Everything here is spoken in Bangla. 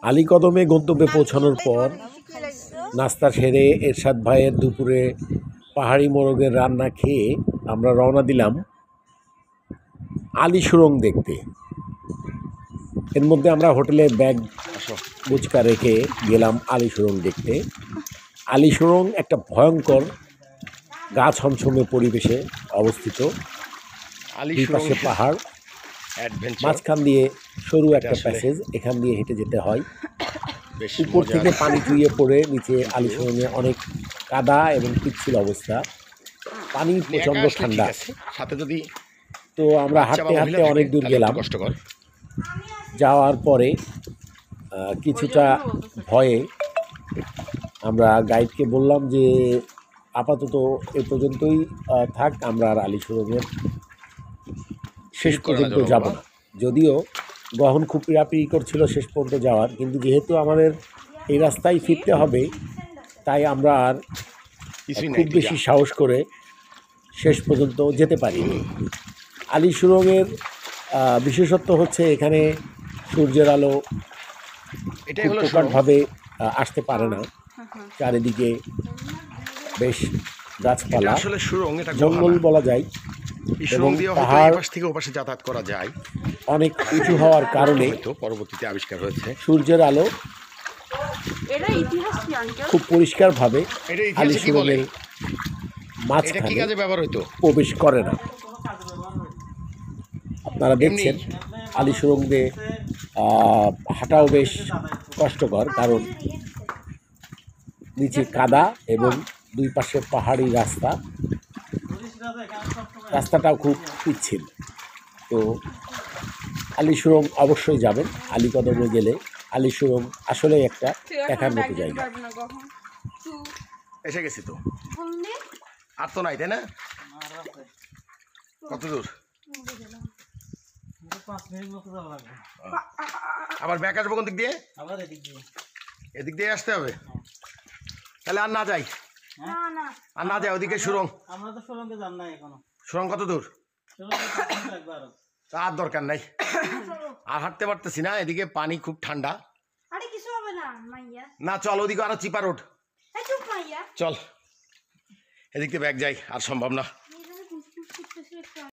আলীকদমে গন্তব্যে পৌঁছানোর পর নাস্তা সেরে এরশাদ ভাইয়ের দুপুরে পাহাড়ি মোরগের রান্না খেয়ে আমরা রওনা দিলাম আলী সুড়ঙ্গ দেখতে। এর মধ্যে আমরা হোটেলে ব্যাগ বুচকা রেখে গেলাম আলী সুড়ঙ্গ দেখতে। আলী সুড়ঙ্গ একটা ভয়ঙ্কর গা ছমছমে পরিবেশে অবস্থিত। দুই পাশে পাহাড়, মাঝখান দিয়ে সরু একটা প্যাসেজ, এখান দিয়ে হেঁটে যেতে হয়। উপর থেকে পানি চুইয়ে পড়ে নিচে আলী সুড়ঙ্গে অনেক কাদা এবং পিচ্ছিল অবস্থা, পানি প্রচণ্ড ঠান্ডা। সাথে যদি তো আমরা হাঁটতে হাঁটতে অনেক দূর গেলাম। কষ্টকর যাওয়ার পরে কিছুটা ভয়ে আমরা গাইডকে বললাম যে আপাতত এ পর্যন্তই থাক, আমরা আর আলী সুড়ঙ্গের শেষ পর্যন্ত যাব না। যদিও গহন খুব পিড়াপিড়ি করছিল শেষ পর্যন্ত যাওয়ার, কিন্তু যেহেতু আমাদের এই রাস্তায় ফিরতে হবে তাই আমরা আর খুব বেশি সাহস করে শেষ পর্যন্ত যেতে পারিনি। আলী সুড়ঙ্গের বিশেষত্ব হচ্ছে এখানে সূর্যের আলো প্রকটভাবে আসতে পারে না। চারিদিকে বেশ গাছপালা, জঙ্গল বলা যায়, এবং পাহাড় থেকে ওপাশে যাতায়াত করা যায়। অনেক উঁচু হওয়ার কারণে পরবর্তীতে আবিষ্কার হয়েছে সূর্যের আলো খুব পরিষ্কারভাবে আলী সুড়ঙ্গের মাঝখানে প্রবেশ করে না। আপনারা দেখছেন আলী সুড়ঙ্গে হাঁটাও বেশ কষ্টকর, কারণ নিচে কাদা এবং দুই পাশে পাহাড়ি রাস্তা, রাস্তাটাও খুব পিচ্ছিল। তো আলী সুড়ঙ্গ অবশ্যই যাবেন। আলীকদমে গেলে আলী সুড়ঙ্গ আসলে একটা দেখার মতো জায়গা। এসে গেছি তো, আর তো নাই, তাই না? কত দূর? আবার ব্যাক আসবো কোন দিক দিয়ে? এদিক দিয়ে আসতে হবে। তাহলে আর না যাই, আর না যাই ওদিকে সুড়ঙ্গ। সুড়ঙ্গ কত দূর? আর দরকার নাই, আর হাঁটতে পারতেছি না, এদিকে পানি খুব ঠান্ডা। না চল, ওদিকে আরো চিপা রোড, চল এদিক দিয়ে ব্যাগ যাই, আর সম্ভব না।